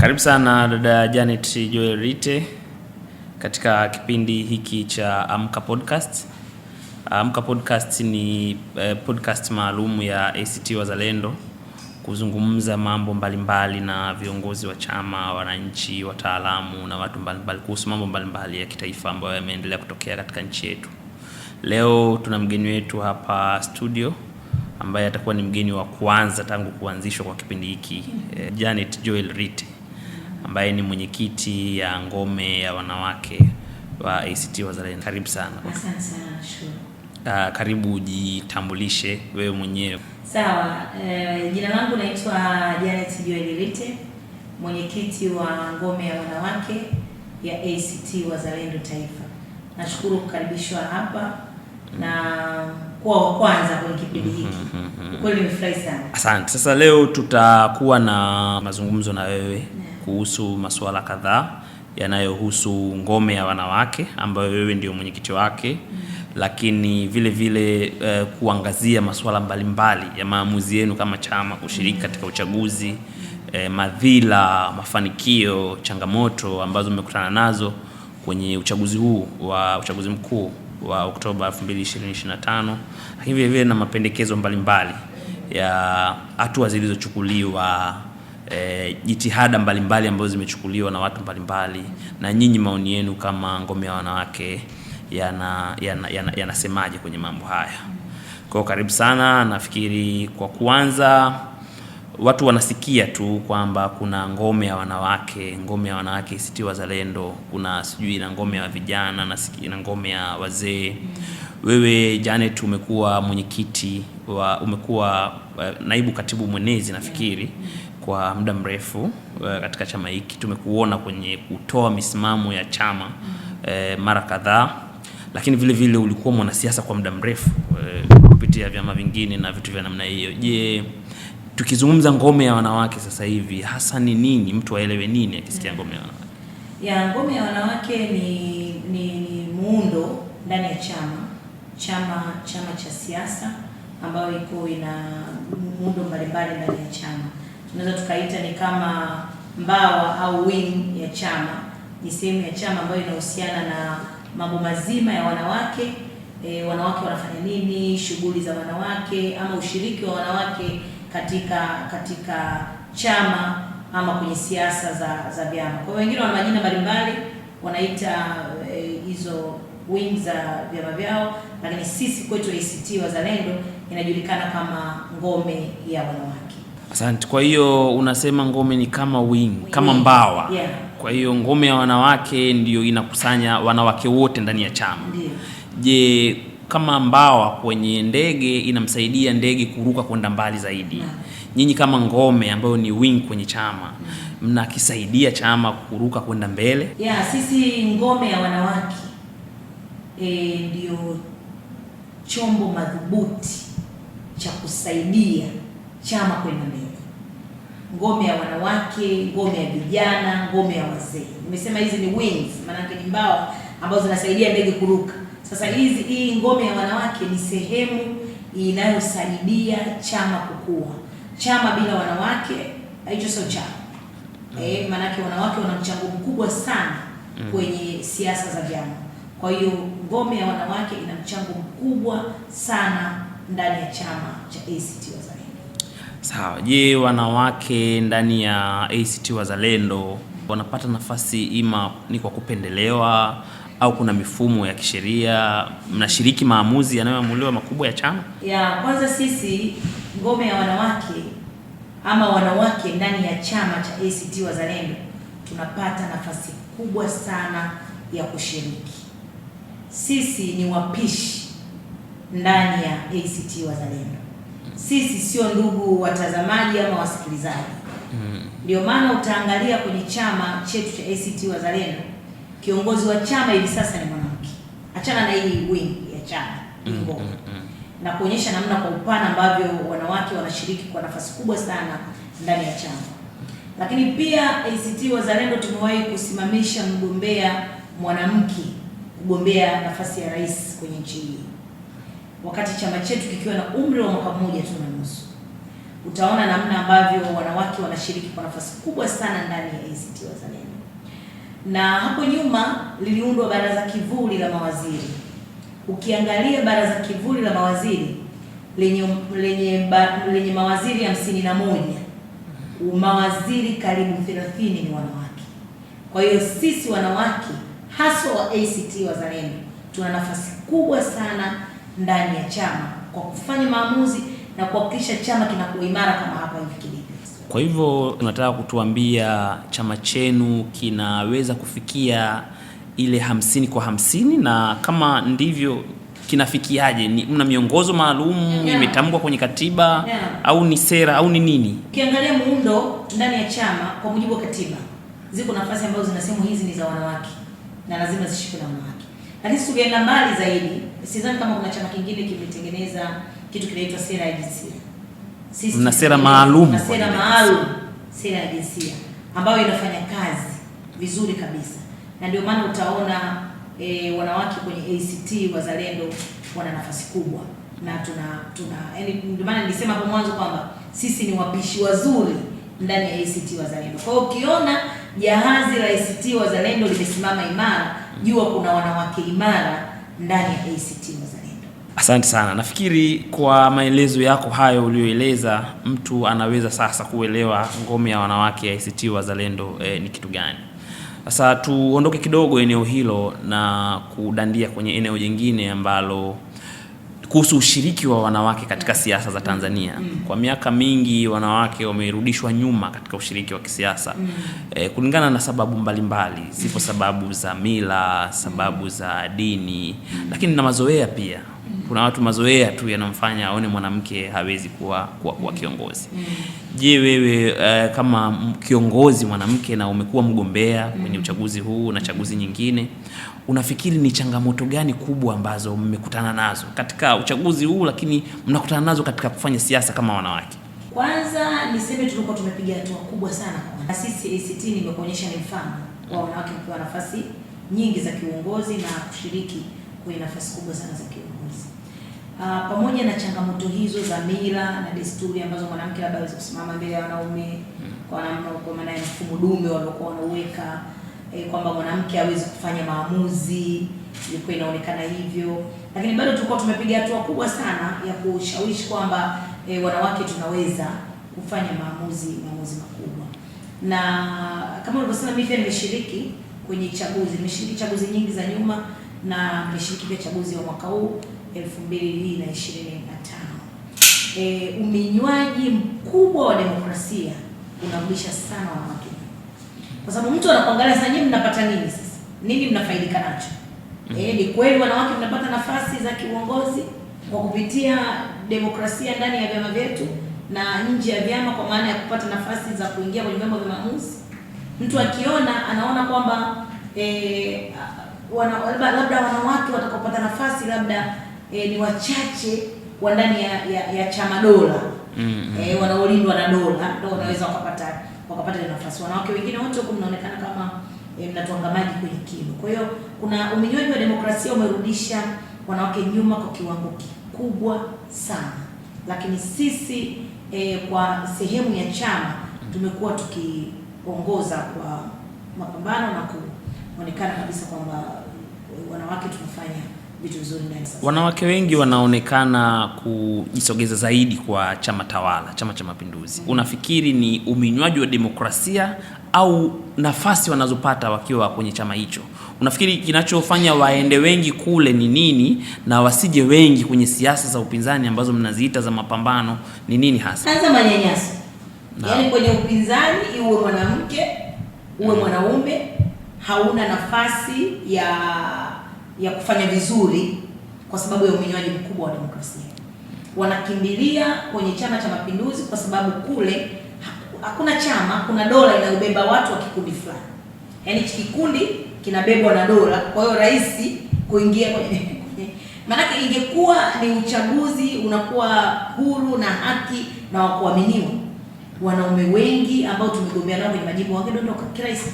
Karibu sana dada Janet Joel Rite katika kipindi hiki cha Amka Podcast. Amka Podcast ni podcast maalum ya ACT Wazalendo kuzungumza mambo mbalimbali na viongozi wa chama, wananchi, wataalamu na watu mbalimbali kuhusu mambo mbalimbali ya kitaifa ambayo yameendelea kutokea katika nchi yetu. Leo tuna mgeni wetu hapa studio ambaye atakuwa ni mgeni wa kwanza tangu kuanzishwa kwa kipindi hiki, Janet Joel Rite ambaye ni mwenyekiti ya ngome ya wanawake wa ACT Wazalendo. Karibu sana. Asante sana, nashukuru. Karibu ujitambulishe wewe mwenyewe. Sawa, jina langu naitwa Janet Joel Rite, mwenyekiti wa ngome ya wanawake ya ACT Wazalendo Taifa. Nashukuru kukaribishwa hapa na kuwa wa kwanza kwenye kipindi hiki. Kweli nimefurahi sana. Asante. Sasa leo tutakuwa na mazungumzo na wewe kuhusu masuala kadhaa yanayohusu ngome ya wanawake ambayo wewe ndio mwenyekiti wake, lakini vile vile kuangazia masuala mbalimbali ya maamuzi yenu kama chama kushiriki katika uchaguzi, madhila, mafanikio, changamoto ambazo mmekutana nazo kwenye uchaguzi huu wa uchaguzi mkuu wa Oktoba 2025, lakini vile vile na mapendekezo mbalimbali ya hatua zilizochukuliwa, jitihada mbalimbali ambazo zimechukuliwa na watu mbalimbali, na nyinyi maoni yenu kama ngome ya wanawake yanasemaje kwenye mambo haya. Kwa karibu sana. Nafikiri kwa kuanza, watu wanasikia tu kwamba kuna ngome ya wanawake ACT Wazalendo, kuna sijui na ngome ya vijana na ngome ya wazee. Wewe Janet umekuwa mwenyekiti umekuwa naibu katibu mwenezi nafikiri kwa muda mrefu katika chama hiki. Tumekuona kwenye kutoa misimamo ya chama mara kadhaa, lakini vile vile ulikuwa mwanasiasa kwa muda mrefu kupitia vyama vingine na vitu vya namna hiyo. Je, tukizungumza ngome ya wanawake sasa hivi hasa ni nini? Mtu aelewe nini akisikia ngome ya wanawake? Ngome ya wanawake ni muundo ndani ya chama cha siasa ambayo ina muundo mbalimbali ndani ya chama. Tunaweza tukaita ni kama mbawa au wing ya chama. Ni sehemu ya chama ambayo inahusiana na mambo mazima ya wanawake. Wanawake wanafanya nini, shughuli za wanawake ama ushiriki wa wanawake katika chama ama kwenye siasa za vyama. Kwa hiyo wengine wana majina mbalimbali wanaita hizo wing za vyama vyao, lakini sisi kwetu ACT Wazalendo inajulikana kama ngome ya wanawake. Asante. Kwa hiyo unasema ngome ni kama wing, kama mbawa. Yeah. Kwa hiyo ngome ya wanawake ndio inakusanya wanawake wote ndani ya chama. Ndiyo. Je, kama mbawa kwenye ndege inamsaidia ndege kuruka kwenda mbali zaidi. Nyinyi kama ngome ambayo ni wing kwenye chama, mnakisaidia chama kuruka kwenda mbele? Sisi ngome ya wanawake ndio chombo madhubuti cha kusaidia chama kwenda mbele. Ngome ya wanawake, ngome ya vijana, ngome ya wazee. Nimesema hizi ni wings, maana yake ni mbawa ambazo zinasaidia ndege kuruka. Sasa hii ngome ya wanawake ni sehemu inayosaidia chama kukua. Chama bila wanawake hicho sio chama. Maana yake wanawake wana mchango mkubwa sana kwenye siasa za vyama. Kwa hiyo ngome ya wanawake ina mchango mkubwa sana ndani ya chama cha ACT Wazalendo. Sawa. Je, wanawake ndani ya ACT Wazalendo wanapata nafasi ima ni kwa kupendelewa au kuna mifumo ya kisheria? Mnashiriki maamuzi yanayoamuliwa makubwa ya chama? Kwanza sisi ngome ya wanawake ama wanawake ndani ya chama cha ACT Wazalendo tunapata nafasi kubwa sana ya kushiriki. Sisi ni wapishi ndani ya ACT Wazalendo. Sisi sio ndugu watazamaji ama wasikilizaji. Ndio maana utaangalia kwenye chama chetu cha ACT Wazalendo, kiongozi wa chama hivi sasa ni mwanamke. Achana na hii wing ya chama na kuonyesha namna kwa upana ambavyo wanawake wanashiriki kwa nafasi kubwa sana ndani ya chama. Lakini pia ACT Wazalendo tumewahi kusimamisha mgombea mwanamke kugombea nafasi ya rais kwenye nchi hii, wakati chama chetu kikiwa na umri wa mwaka mmoja tu na nusu. utaona namna ambavyo wanawake wanashiriki kwa nafasi kubwa sana ndani ya ACT Wazalendo. Na hapo nyuma liliundwa baraza kivuli la mawaziri. Ukiangalia baraza kivuli la mawaziri lenye mawaziri 51, mawaziri karibu 30 ni wanawake. Kwa hiyo sisi wanawake haswa wa ACT Wazalendo tuna nafasi kubwa sana ndani ya chama kwa kufanya maamuzi na kuhakikisha chama kinakuwa imara kama hapa hivi kilivyo. Kwa hivyo unataka kutuambia chama chenu kinaweza kufikia ile 50 kwa 50, na kama ndivyo kinafikiaje? Mna miongozo maalum imetamkwa kwenye katiba au ni sera au ni nini? Ukiangalia muundo ndani ya chama kwa mujibu wa katiba, ziko nafasi ambazo zinasema hizi ni za wanawake na lazima zishikwe na wanawake. Lakini tukienda mbali zaidi, sidhani kama kuna chama kingine kimetengeneza kitu kinaitwa sera ya jinsia. Sisi na sera maalum, sera ya jinsia ambayo inafanya kazi vizuri kabisa. Na ndio maana utaona wanawake kwenye ACT Wazalendo wana nafasi kubwa, na yaani ndio maana nilisema hapo mwanzo kwamba sisi ni wapishi wazuri ndani ya ACT Wazalendo. Kwa hiyo ukiona jahazi la ACT Wazalendo limesimama imara, jua kuna wanawake imara ndani ya ACT Wazalendo. Asante sana. Nafikiri kwa maelezo yako hayo ulioeleza, mtu anaweza sasa kuelewa ngome ya wanawake ya ACT Wazalendo ni kitu gani. Sasa tuondoke kidogo eneo hilo na kudandia kwenye eneo jingine ambalo kuhusu ushiriki wa wanawake katika siasa za Tanzania. Kwa miaka mingi wanawake wamerudishwa nyuma katika ushiriki wa kisiasa kulingana na sababu mbalimbali. Zipo sababu za mila, sababu za dini, lakini na mazoea pia. Kuna watu mazoea tu yanamfanya aone mwanamke hawezi kuwa kiongozi. Je, wewe kama kiongozi mwanamke na umekuwa mgombea kwenye uchaguzi huu na chaguzi nyingine, unafikiri ni changamoto gani kubwa ambazo mmekutana nazo katika uchaguzi huu, lakini mnakutana nazo katika kufanya siasa kama wanawake? Kwanza niseme tulikuwa tumepiga hatua kubwa sana kwa sisi ACT. Nimekuonyesha ni mfano wa wanawake mkiwa nafasi nyingi za kiuongozi na kushiriki kwenye nafasi kubwa sana za kiongozi. Pamoja na changamoto hizo za mila na desturi ambazo mwanamke labda hawezi kusimama mbele ya wanaume kwa maana ya mfumo dume waliokuwa wanauweka, kwamba mwanamke hawezi kufanya maamuzi, ilikuwa inaonekana hivyo, lakini bado tulikuwa tumepiga hatua kubwa sana ya kushawishi kwamba wanawake tunaweza kufanya maamuzi makubwa. Na kama ulivyosema, mimi pia nimeshiriki kwenye chaguzi, nimeshiriki chaguzi nyingi za nyuma na nimeshiriki pia chaguzi wa mwaka huu 2025. Uminywaji mkubwa wa demokrasia unarudisha sana wanawake, kwa sababu mtu anakuangalia sasa, nyinyi mnapata nini sasa? Nini mnafaidika nacho? Ni kweli wanawake mnapata nafasi za kiuongozi kwa kupitia demokrasia ndani ya vyama vyetu na nje ya vyama, kwa maana ya kupata nafasi za kuingia kwenye vyombo vya maamuzi. Mtu akiona anaona kwamba labda wanawake watakapopata nafasi labda ni wachache wa ndani ya chama dola, wanaolindwa na dola ndio wanaweza wakapata nafasi. Wanawake wengine wote huko mnaonekana kama mnatwanga maji kwenye kilo. Kwa hiyo kuna uminywaji wa demokrasia umerudisha wanawake nyuma kwa kiwango kikubwa sana, lakini sisi kwa sehemu ya chama tumekuwa tukiongoza kwa mapambano na kuonekana kabisa kwamba wanawake tunafanya vitu vizuri ndani sasa. Wanawake wengi wanaonekana kujisogeza zaidi kwa chama tawala, Chama cha Mapinduzi. Unafikiri ni uminywaji wa demokrasia au nafasi wanazopata wakiwa kwenye chama hicho? Unafikiri kinachofanya waende wengi kule ni nini na wasije wengi kwenye siasa za upinzani ambazo mnaziita za mapambano ni nini hasa? Kwanza manyanyaso. Yaani kwenye upinzani iwe mwanamke, uwe mwanaume, hauna nafasi ya kufanya vizuri kwa sababu ya uminywaji mkubwa wa demokrasia. Wanakimbilia kwenye Chama cha Mapinduzi kwa sababu kule hakuna chama, kuna dola inayobeba watu wa kikundi fulani. Yaani kikundi kinabebwa na dola, kwa hiyo rahisi kuingia kwenye maana ingekuwa ni uchaguzi unakuwa huru na haki na wa kuaminiwa, wanaume wengi ambao tumegombea nao kwenye majimbo wangedondoka kirahisi.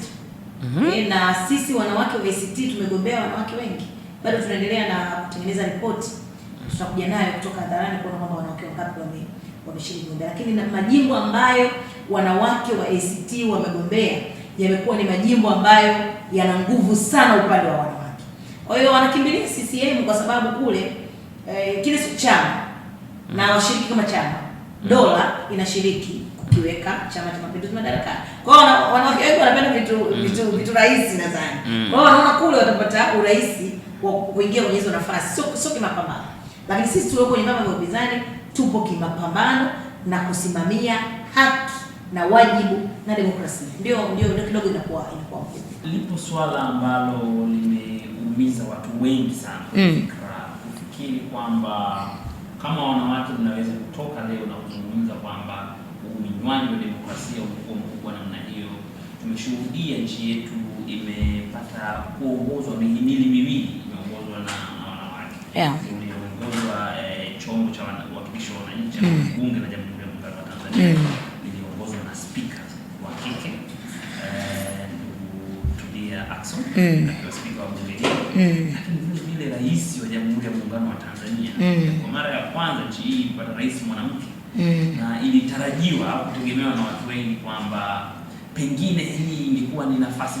Na sisi wanawake wa ACT tumegombea wanawake wengi. Bado tunaendelea na kutengeneza ripoti, tutakuja nayo kutoka hadharani kuona kwamba wanawake wangapi wameshiriki kugombea, lakini na majimbo ambayo wanawake wa ACT wamegombea yamekuwa ni majimbo ambayo yana nguvu sana upande wa wanawake. Kwa hiyo wanakimbilia CCM kwa sababu kule kile chama na washiriki kama chama dola inashiriki kukiweka Chama cha Mapinduzi madarakani. Kwa hiyo wanawake wengi wanapenda vitu rahisi nadhani. Kwa hiyo wanaona kule watapata urahisi wa kuingia kwenye hizo nafasi, sio kimapambano. Lakini sisi tulio kwenye vyama vya upinzani tupo kimapambano na kusimamia haki na wajibu na demokrasia. Ndio kidogo inakuwa lipo swala ambalo limeumiza watu wengi sana kufikiri kwamba kama wanawake mnaweza kutoka leo na kuzungumza kwamba uminywaji wa demokrasia umekuwa mkubwa namna hiyo. Tumeshuhudia nchi yetu imepata kuongozwa mihimili miwili, imeongozwa na wanawake. Iliongozwa chombo cha wawakilishi wa wananchi bunge la Jamhuri ya Muungano wa Tanzania liliongozwa na spika wa kike Tulia Ackson akiwa spika wa bunge hilo, lakini vile rais wa Jamhuri ya Muungano wa Tanzania kwa mara ya kwanza nchi hii kupata rais mwanamke. Na ilitarajiwa kutegemewa na watu wengi kwamba pengine hii ingekuwa ni nafasi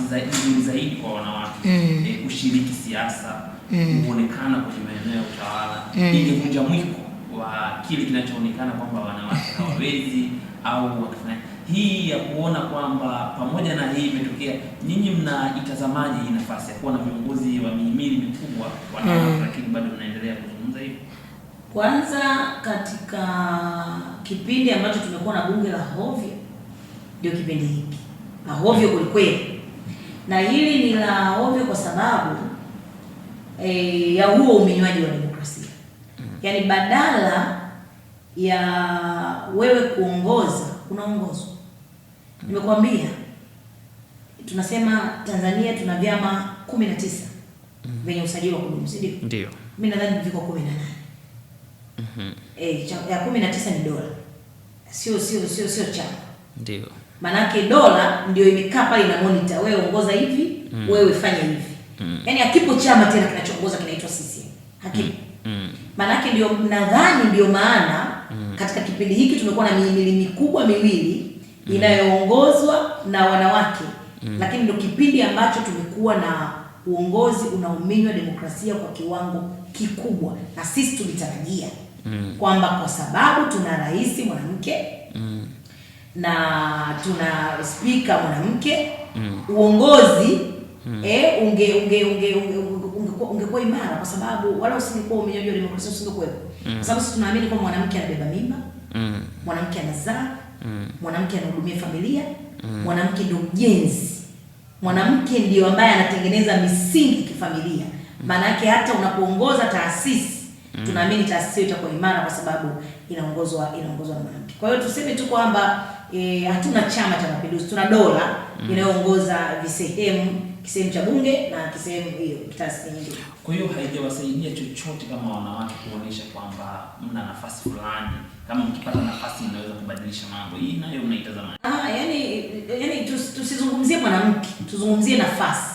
zaidi kwa wanawake kushiriki siasa, kuonekana kwenye maeneo ya utawala, ingevunja mwiko wa kile kinachoonekana kwamba wanawake hawawezi au wakifanya. Hii ya kuona kwamba pamoja na hii imetokea, nyinyi mnaitazamaje hii nafasi ya kuwa na viongozi wa mihimili mikubwa wanawake, lakini bado mnaendelea kuzungumza hivi? Kwanza, katika kipindi ambacho tumekuwa na bunge la hovyo, ndio kipindi hiki la hovyo kwelikweli, na hili ni la hovyo kwa sababu ya huo uminywaji wa demokrasia. Yaani badala ya wewe kuongoza, unaongozwa. Nimekwambia tunasema Tanzania tuna vyama 19 vyenye usajili wa kudumu, si ndio? Ndio. Mimi nadhani viko 18. Ya 19 ni dola. Sio chama. Ndio. Manake dola ndio imekaa pale na monitor, wewe ongoza hivi, wewe fanya hivi. Yaani hakipo chama tena kinachoongoza kinaitwa CCM. Hakipo. Manake ndio maana katika kipindi hiki tumekuwa na mihimili mikubwa miwili inayoongozwa na wanawake. Lakini ndio kipindi ambacho tumekuwa na uongozi unaominywa demokrasia kwa kiwango kikubwa, na sisi tulitarajia kwamba kwa sababu tuna rais mwanamke na tuna spika mwanamke, uongozi ungekuwa imara, kwa sababu wala usingekuwa uminywaji wa demokrasia usingekuwepo. Kwa sababu sisi tunaamini kwamba mwanamke anabeba mimba, mwanamke anazaa, mwanamke anahudumia familia, mwanamke ndio mjenzi, mwanamke ndio ambaye anatengeneza misingi kifamilia. Maana yake hata unapoongoza taasisi, tunaamini taasisi itakuwa imara kwa sababu inaongozwa na mwanamke. Kwa hiyo tuseme tu kwamba hatuna Chama cha Mapinduzi, tuna dola inayoongoza kisehemu cha bunge na kisehemu hiyo taasisi nyingine. Kwa hiyo haijawasaidia chochote kama wanawake kuonesha kwamba mna nafasi fulani, kama mkipata nafasi inaweza kubadilisha mambo. Hii nayo mnaitazama. Yani tusizungumzie mwanamke, tuzungumzie nafasi.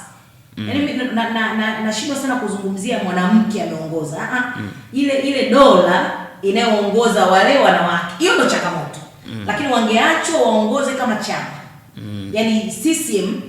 Yaani nashindwa sana kuzungumzia mwanamke ameongoza. Ile dola inayoongoza wale wanawake, hiyo ndio changamoto. Lakini wangeachwa waongoze kama chama. Yaani CCM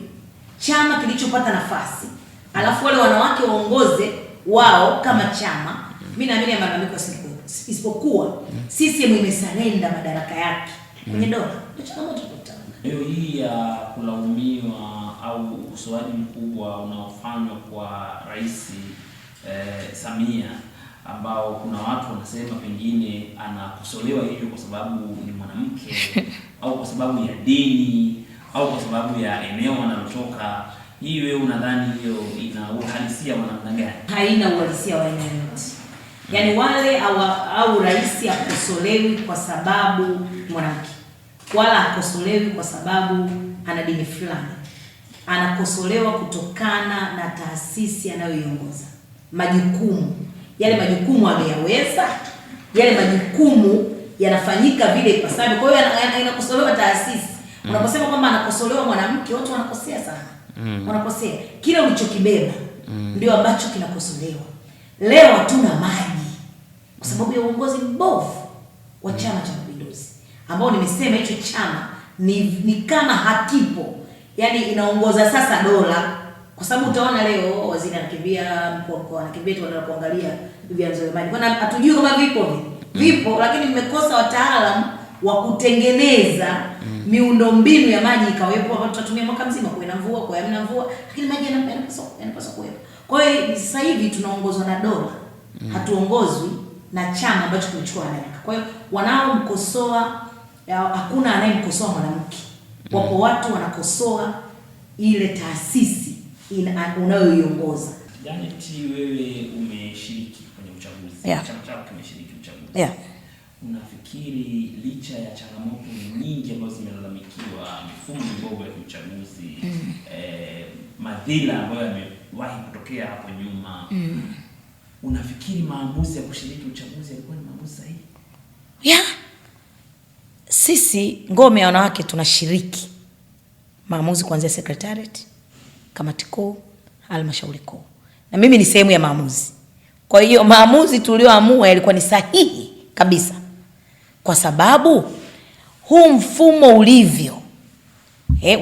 chama kilichopata nafasi, alafu wale wanawake waongoze wao kama chama, mimi naamini ya malalamiko yasingekuwa. Isipokuwa CCM imesarenda madaraka yake kwenye dola. Ndio changamoto tukutana. Leo hii ya kulaumiwa au ukosoaji mkubwa unaofanywa kwa Rais Samia, ambao kuna watu wanasema pengine anakosolewa hivyo kwa sababu ni mwanamke au kwa sababu ya dini au kwa sababu ya eneo analotoka. Hii wewe unadhani hiyo ina uhalisia wa namna gani? Haina uhalisia wa aina yoyote. Yaani wale au rais akosolewi kwa sababu mwanamke, wala akosolewi kwa sababu ana dini fulani. Anakosolewa kutokana na taasisi anayoiongoza, majukumu. Yale majukumu ameyaweza, yale majukumu yanafanyika vile ipasavyo. Kwa hiyo inakosolewa taasisi. Unaposema kwamba anakosolewa mwanamke, watu wanakosea sana. Wanakosea. Kile ulichokibeba ndio ambacho kinakosolewa. Leo hatuna maji kwa sababu ya uongozi mbovu wa Chama cha Mapinduzi. ambao nimesema hicho chama ni kama hakipo, yani inaongoza sasa dola, kwa sababu utaona leo waziri anakimbia, mkuu wa mkoa anakimbia, tunaenda kuangalia vyanzo vya maji. Bwana hatujui kama vipo, lakini vimekosa wataalamu wa kutengeneza miundombinu ya maji ikawepo, hapo tutatumia mwaka mzima kwa ina mvua, kwa hamna mvua, lakini maji yanapaswa kuwepo. Kwa hiyo sasa hivi tunaongozwa na dola, hatuongozwi na chama ambacho kimechukua mamlaka. Kwa hiyo wanaomkosoa, hakuna anayemkosoa mwanamke. Wapo watu wanakosoa ile taasisi unayoiongoza. Janet, wewe umeshiriki kwenye uchaguzi. Chama chako kimeshiriki uchaguzi. Yeah. Unafikiri licha ya changamoto nyingi ambazo zimelalamikiwa, mifumo mibovu ya uchaguzi, madhila ambayo yamewahi kutokea hapo nyuma, unafikiri maamuzi ya kushiriki uchaguzi yalikuwa ni maamuzi sahihi? Yeah. Sisi ngome ya wanawake tunashiriki maamuzi kuanzia secretariat, kamati kuu, halmashauri kuu. Na mimi ni sehemu ya maamuzi. Kwa hiyo maamuzi tulioamua yalikuwa ni sahihi kabisa. Kwa sababu huu mfumo ulivyo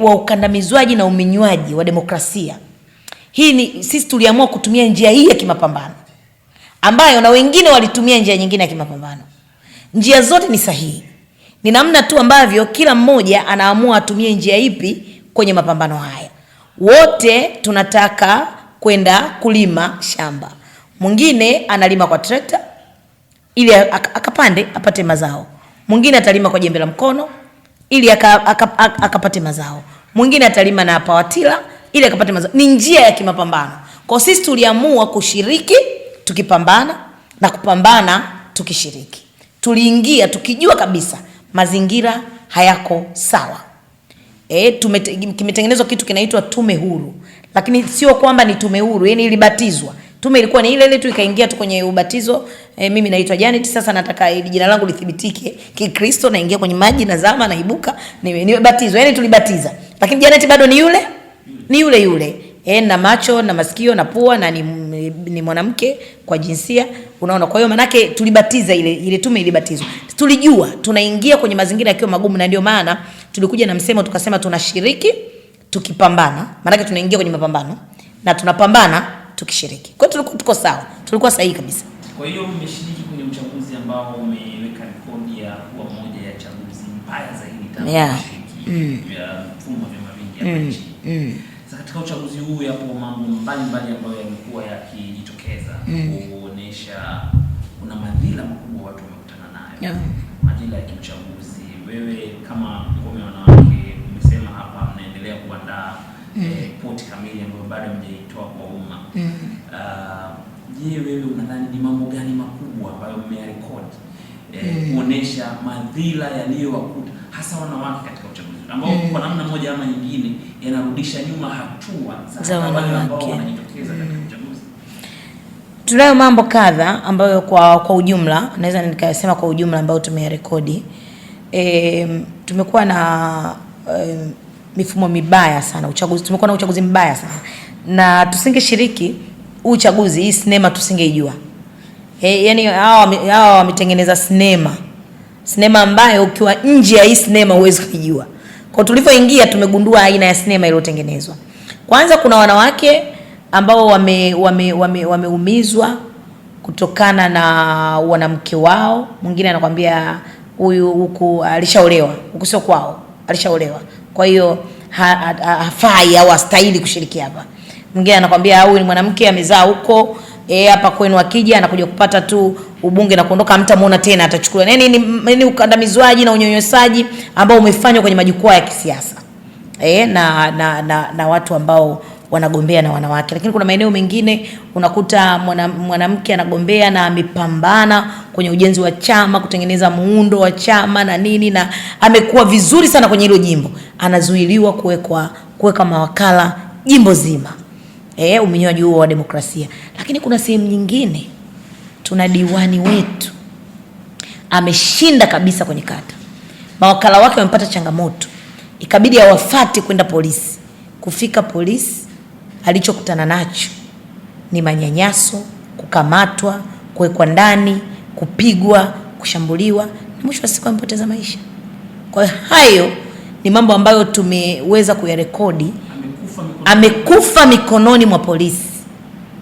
wa ukandamizwaji na uminywaji wa demokrasia, sisi tuliamua kutumia njia hii ya kimapambano, ambayo na wengine walitumia njia nyingine ya kimapambano. Njia zote ni sahihi. Ni namna tu ambavyo kila mmoja anaamua atumie njia ipi kwenye mapambano haya. Wote tunataka kwenda kulima shamba. Mwingine analima kwa trekta ili akapande apate mazao. Mwingine atalima kwa jembe la mkono ili akapate mazao. Mwingine atalima na pawatila ili akapate mazao. Ni njia ya kimapambano. Kwa sisi tuliamua kushiriki tukipambana na kupambana tukishiriki. Tuliingia tukijua kabisa mazingira hayako sawa. Kimetengenezwa kitu kinaitwa tume huru. Lakini sio kwamba ni tume huru, yani ilibatizwa. Tume ilikuwa ni ile tu ikaingia tu kwenye ubatizo. Mimi naitwa Janet, sasa nataka jina langu lithibitike Kikristo, naingia kwenye maji na zama na ibuka, nimebatizwa. Yani tulibatiza. Lakini Janet bado ni yule? Ni yule. Na macho na masikio na pua na ni mwanamke kwa jinsia, unaona. Kwa hiyo manake tulibatiza, ile tume ilibatizwa. Tulijua tunaingia kwenye mazingira yakiwa magumu, na ndio maana tulikuja na msemo tukasema tunashiriki tukipambana. Manake tunaingia kwenye mapambano na tunapambana tukishiriki. Kwa hiyo tuko sawa. Tulikuwa sahihi kabisa. Kwa hiyo mmeshiriki kwenye uchaguzi ambao umeweka rekodi ya kuwa moja ya chaguzi mbaya zaidi tangu kushiriki ya mfumo wa vyama vingi hapa nchini. Sasa katika uchaguzi huu yapo mambo mbalimbali ambayo yamekuwa yakijitokeza kuonesha kuna madhila makubwa watu wamekutana nayo. Madhila ya kiuchaguzi. Wewe kama ngome ya wanawake umesema hapa mnaendelea kuandaa ripoti kamili ambayo bado hamjaitoa kwa umma. Je, wewe unadhani ni mambo gani makubwa ambayo mmeyarekodi kuonesha madhila yaliyowakuta hasa wanawake katika uchaguzi ambao kwa namna moja ama nyingine yanarudisha nyuma hatua za wale ambao wanajitokeza katika uchaguzi? Tunayo mambo kadha ambayo kwa ujumla naweza nikasema kwa ujumla ambayo tumeyarekodi. Tumekuwa na mifumo mibaya sana uchaguzi. Tumekuwa na uchaguzi mbaya sana, na tusingeshiriki uchaguzi hii sinema tusingeijua. Yani hao wametengeneza sinema ambayo ukiwa nje ya hii sinema huwezi kujua. Kwa tulivyoingia tumegundua aina ya sinema iliyotengenezwa. Kwanza kuna wanawake ambao wameumizwa kutokana na wanamke wao. Mwingine anakuambia huyu huku alishaolewa, huku sio kwao, alishaolewa. Kwa hiyo hafai au hastahili kushiriki hapa. Mwingine anakuambia huyu ni mwanamke amezaa huko, hapa kwenu akija anakuja kupata tu ubunge na kuondoka, mtamuona tena, atachukua. Ni ukandamizwaji na unyonyosaji ambao umefanywa kwenye majukwaa ya kisiasa. Na watu ambao wanagombea na wanawake. Lakini kuna maeneo mengine unakuta mwanamke anagombea na amepambana kwenye ujenzi wa chama, kutengeneza muundo wa chama na nini, na amekuwa vizuri sana kwenye hilo jimbo, anazuiliwa kuweka mawakala jimbo zima. Uminywaji huo wa demokrasia. Lakini kuna sehemu nyingine tuna diwani wetu ameshinda kabisa kwenye kata, mawakala wake wamepata changamoto, ikabidi awafate kwenda polisi. Kufika polisi, alichokutana nacho ni manyanyaso, kukamatwa, kuwekwa ndani, kupigwa, kushambuliwa, na mwisho wa siku amepoteza maisha. Kwa hiyo hayo ni mambo ambayo tumeweza kuyarekodi. Amekufa mikononi mwa polisi.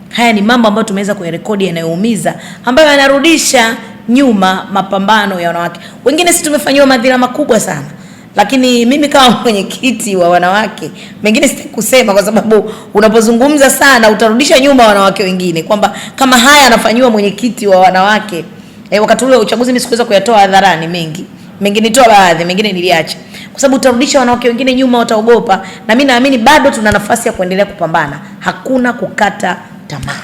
Haya ni mambo ambayo tumeweza kuyarekodi yanayoumiza, ambayo yanarudisha nyuma mapambano ya wanawake. Wengine sisi tumefanyiwa madhila makubwa sana, lakini mimi kama mwenyekiti wa wanawake, mengine sitaki kusema kwa sababu unapozungumza sana utarudisha nyuma wanawake wengine, kwamba kama haya anafanyiwa mwenyekiti wa wanawake. Wakati ule uchaguzi mimi sikuweza kuyatoa hadharani mengi. Mengine nitoa baadhi, mengine niliacha. Kwa sababu utarudisha wanawake wengine nyuma, wataogopa. Na mimi naamini bado tuna nafasi ya kuendelea kupambana. Hakuna kukata tamaa.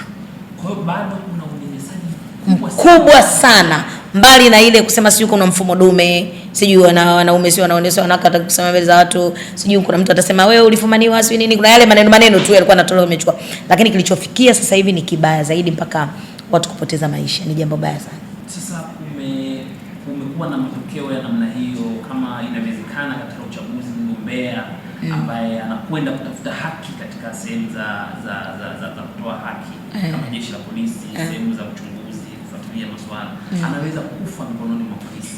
Kwa hiyo bado kuna unyanyasaji mkubwa sana. Mbali na ile kusema sijui kuna mfumo dume, sijui wanaume sio wanaonesha wanakata kusema mbele za watu, sijui kuna mtu atasema wewe ulifumaniwa sio nini, kuna yale maneno tu yalikuwa yanatolewa umechukua. Lakini kilichofikia sasa hivi ni kibaya zaidi, mpaka watu kupoteza maisha. Ni jambo baya sana. Sasa kumekuwa na matokeo ya namna hiyo, kama inawezekana katika uchaguzi mgombea ambaye anakwenda kutafuta haki katika sehemu za kutoa haki kama jeshi la polisi, sehemu za uchunguzi, kufuatilia masuala, anaweza kufa mikononi mwa polisi.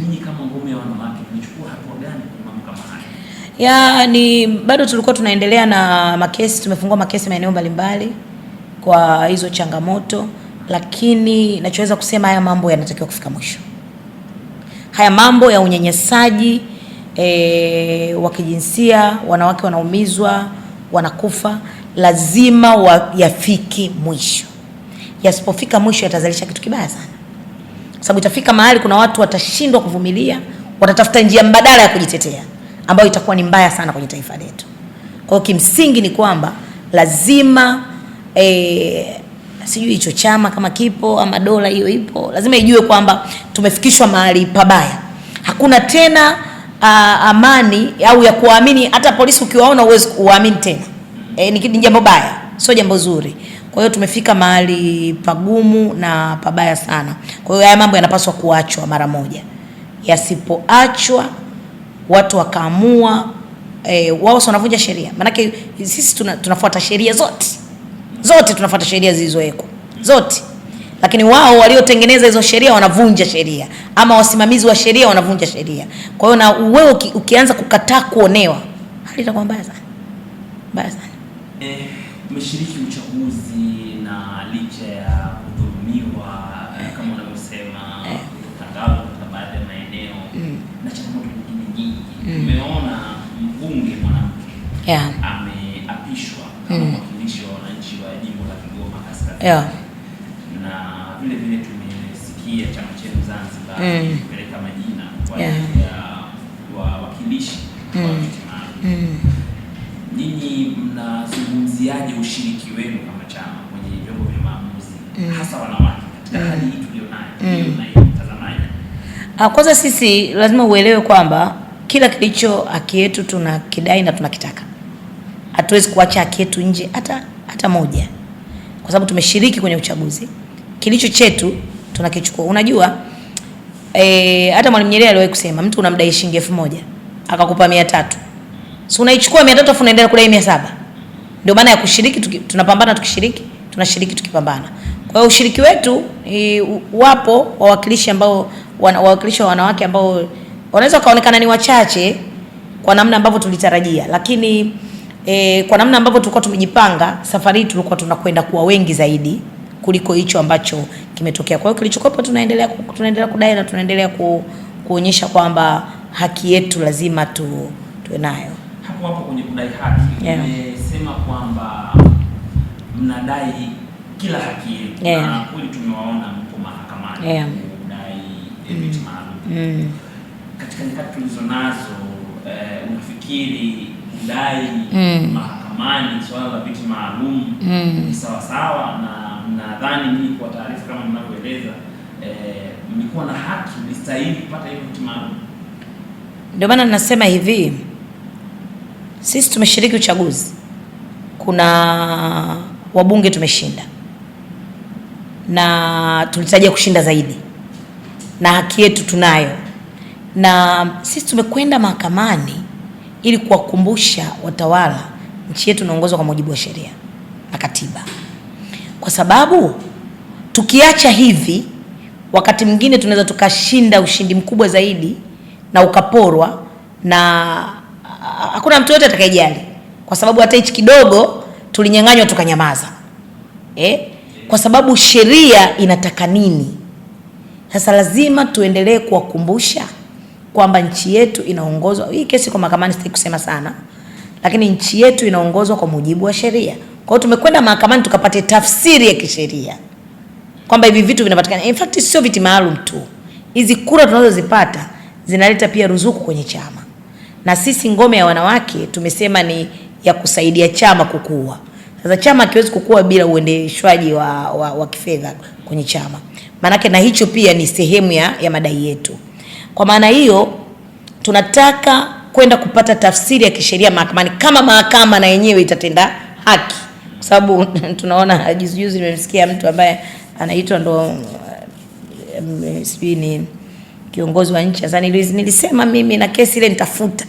Ninyi kama ngome ya wanawake mlichukua hatua gani kwa mambo kama haya? Ni bado tulikuwa tunaendelea na makesi, tumefungua makesi maeneo mbalimbali kwa hizo changamoto, lakini nachoweza kusema haya mambo yanatakiwa kufika mwisho. Haya mambo ya unyanyasaji wa kijinsia, wanawake wanaumizwa, wanakufa, lazima yafiki mwisho. Yasipofika mwisho yatazalisha kitu kibaya sana. Sababu itafika mahali kuna watu watashindwa kuvumilia, watatafuta njia mbadala ya kujitetea, ambayo itakuwa ni mbaya sana kwenye taifa letu. Kwa hiyo kimsingi ni kwamba lazima sijui hicho chama kama kipo ama dola hiyo ipo, lazima ijue kwamba tumefikishwa mahali pabaya. Hakuna tena amani au ya kuamini. Hata polisi ukiwaona uwezi kuamini tena. Ni jambo baya, sio jambo zuri. Kwa hiyo tumefika mahali pagumu na pabaya sana. Kwa hiyo haya mambo yanapaswa kuachwa mara moja. Yasipoachwa, watu wakaamua wao wanavunja sheria. Maana sisi tunafuata sheria zote tunafuata sheria zilizowekwa zote, lakini wao waliotengeneza hizo sheria wanavunja sheria, ama wasimamizi wa sheria wanavunja sheria. Kwa hiyo na wewe ukianza kukataa kuonewa, hali itakuwa mbaya sana, mbaya sana. Umeshiriki uchaguzi na licha ya kudhulumiwa kama unavyosema, kutangazwa katika baadhi ya maeneo na changamoto nyingine nyingi, tumeona mbunge mwanamke ameapishwa kama mwakilishi wa wananchi wa jimbo la Kigoma Kaskazini. Na vile vile tumesikia chama chetu Zanzibar kupeleka majina kwa ajili ya wawakilishi wa viti maalum. Ninyi mnazungumziaje ushiriki wenu kama chama kwenye vyombo vya maamuzi, hasa wanawake katika hali hii tulionayo? Mtazamaji, kwanza sisi lazima uelewe kwamba kila kilicho haki yetu tunakidai na tunakitaka. Hatuwezi kuacha haki yetu nje hata moja, kwa sababu tumeshiriki kwenye uchaguzi. Kilicho chetu tunakichukua. Unajua hata Mwalimu Nyerere aliwahi kusema mtu unamdai shilingi 1000 akakupa 300, so unaichukua 300 afu unaendelea kudai 700. Ndio maana ya kushiriki. Tunapambana tukishiriki, tunashiriki tukipambana. Kwa hiyo ushiriki wetu, wapo wawakilishi ambao wawakilishi wa wanawake ambao wanaweza kaonekana ni wachache kwa namna ambavyo tulitarajia, lakini kwa namna ambavyo tulikuwa tumejipanga, safari tulikuwa tunakwenda kuwa wengi zaidi kuliko hicho ambacho kimetokea. Kwa hiyo kilichokopo tunaendelea kudai na tunaendelea kuonyesha kwamba haki yetu lazima tuwe nayo. Hapo kwenye kudai haki, umesema kwamba mnadai kila haki yetu. Na kweli tumewaona mpo mahakamani kudai viti maalum. Katika nyakati tulizonazo, unafikiri kudai mahakamani swala la viti maalum ni sawa sawa? Na nadhani mimi kwa taarifa kama ninavyoeleza, mlikuwa na haki, mlistahili kupata hiyo viti maalum. Ndio maana ninasema hivi, sisi tumeshiriki uchaguzi. Kuna wabunge tumeshinda na tulitarajia kushinda zaidi, na haki yetu tunayo, na sisi tumekwenda mahakamani ili kuwakumbusha watawala nchi yetu inaongozwa kwa mujibu wa sheria na katiba. Kwa sababu tukiacha hivi, wakati mwingine tunaweza tukashinda ushindi mkubwa zaidi na ukaporwa, na hakuna mtu yote atakayejali, kwa sababu hata hichi kidogo tulinyang'anywa tukanyamaza. Kwa sababu sheria inataka nini? Sasa lazima tuendelee kuwakumbusha kwamba nchi yetu inaongozwa, hii kesi kwa mahakamani sitaki kusema sana, lakini nchi yetu inaongozwa kwa mujibu wa sheria. Kwa hiyo tumekwenda mahakamani tukapate tafsiri ya kisheria kwamba hivi vitu vinapatikana. In fact sio viti maalum tu, hizi kura tunazozipata zinaleta pia ruzuku kwenye chama, na sisi ngome ya wanawake tumesema ni ya kusaidia chama kukua. Sasa chama hakiwezi kukua bila uendeshwaji wa kifedha kwenye chama, maanake na hicho pia ni sehemu ya madai yetu. Kwa maana hiyo tunataka kwenda kupata tafsiri ya kisheria mahakamani, kama mahakama na yenyewe itatenda haki, kwa sababu tunaona juzi nimemsikia mtu ambaye anaitwa ndo ni kiongozi wa nchi. Sasa nilisema mimi na kesi ile nitafuta,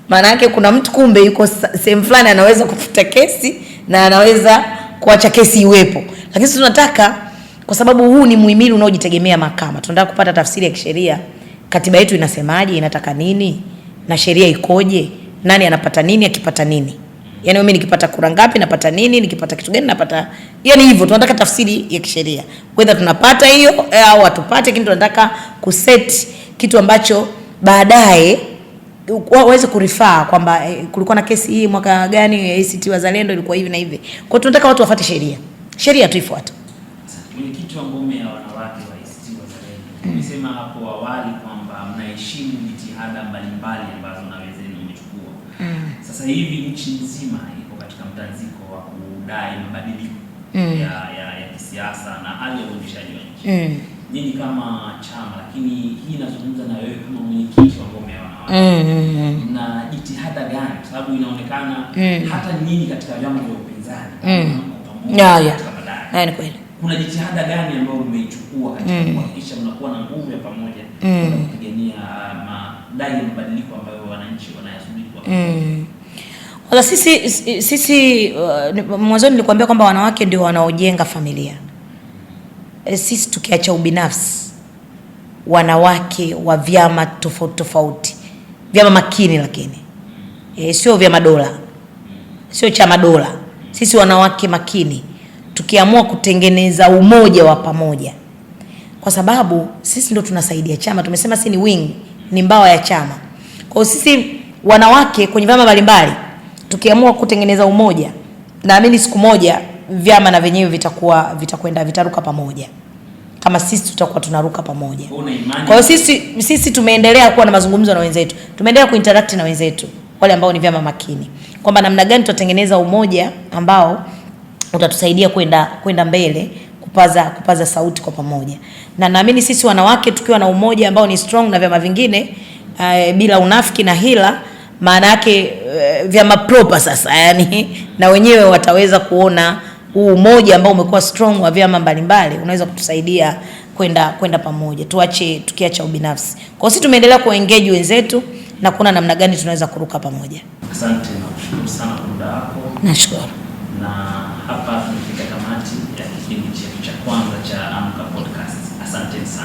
maana yake kuna mtu kumbe yuko sehemu fulani anaweza kufuta kesi na anaweza kuacha kesi iwepo. Lakini sisi tunataka, kwa sababu huu ni muhimili unaojitegemea mahakama, tunataka kupata tafsiri ya kisheria. Katiba yetu inasemaje, inataka nini, na sheria ikoje, nani anapata nini, akipata nini. Yaani mimi nikipata kura ngapi napata nini, nikipata kitu gani napata, yani hivyo. Tunataka tafsiri ya kisheria, whether tunapata hiyo au hatupate, lakini tunataka kuset kitu ambacho baadaye waweze kurifaa kwamba kulikuwa na kesi hii mwaka gani ya ACT Wazalendo ilikuwa hivi na hivi. Kwa tunataka watu wafuate sheria tuifuate. Mwenyekiti wa ngome ya wanawake wa ACT Wazalendo, umesema hapo awali kwamba mnaheshimu jitihada mbalimbali ambazo na wenzenu mmechukua. Sasa hivi nchi nzima iko katika mtanziko wa kudai mabadiliko ya kisiasa na hali ya uendeshaji wa nchi. Nyinyi kama chama, lakini hii inazungumza na wewe kama mwenyekiti wa ngome ya wanawake, na jitihada gani? Kwa sababu inaonekana hata nyinyi katika vyama vya upinzani ni kweli, kuna jitihada gani ambayo mmeichukua katika kuhakikisha mnakuwa na nguvu ya pamoja kupigania madai ya mabadiliko ambayo wananchi wanayasubiri kwa wala sisi mwanzo nilikwambia kwamba wanawake ndio wanaojenga familia. Sisi tukiacha ubinafsi, wanawake wa vyama tofauti, vyama makini, lakini sio vyama dola, sio chama dola, sisi wanawake makini, tukiamua kutengeneza umoja wa pamoja, kwa sababu sisi ndio tunasaidia chama. Tumesema sisi ni wing, ni mbawa ya chama. Kwa hiyo sisi wanawake kwenye vyama mbalimbali tukiamua kutengeneza umoja, naamini siku moja vyama na venyewe vitaruka pamoja, kama sisi tutakuwa tunaruka pamoja. Kwa hiyo sisi tumeendelea kuwa na mazungumzo na wenzetu, tumeendelea kuinteract na wenzetu wale ambao ni vyama makini, kwamba namna gani tutatengeneza umoja ambao utatusaidia kwenda mbele, kupaza sauti kwa pamoja. Na naamini sisi wanawake tukiwa na umoja ambao ni strong na vyama vingine bila unafiki na hila, maana yake vyama proper sasa, yani na wenyewe wataweza kuona huu umoja ambao umekuwa strong wa vyama mbalimbali unaweza kutusaidia kwenda pamoja, tukiacha ubinafsi. Kwa hiyo sisi tumeendelea kuengage wenzetu na kuna namna gani tunaweza kuruka pamoja. Asante na kushukuru sana kwa muda wako. Nashukuru. Na hapa tunafika tamati ya kipindi chetu cha kwanza cha Amka Podcast. Asante sana.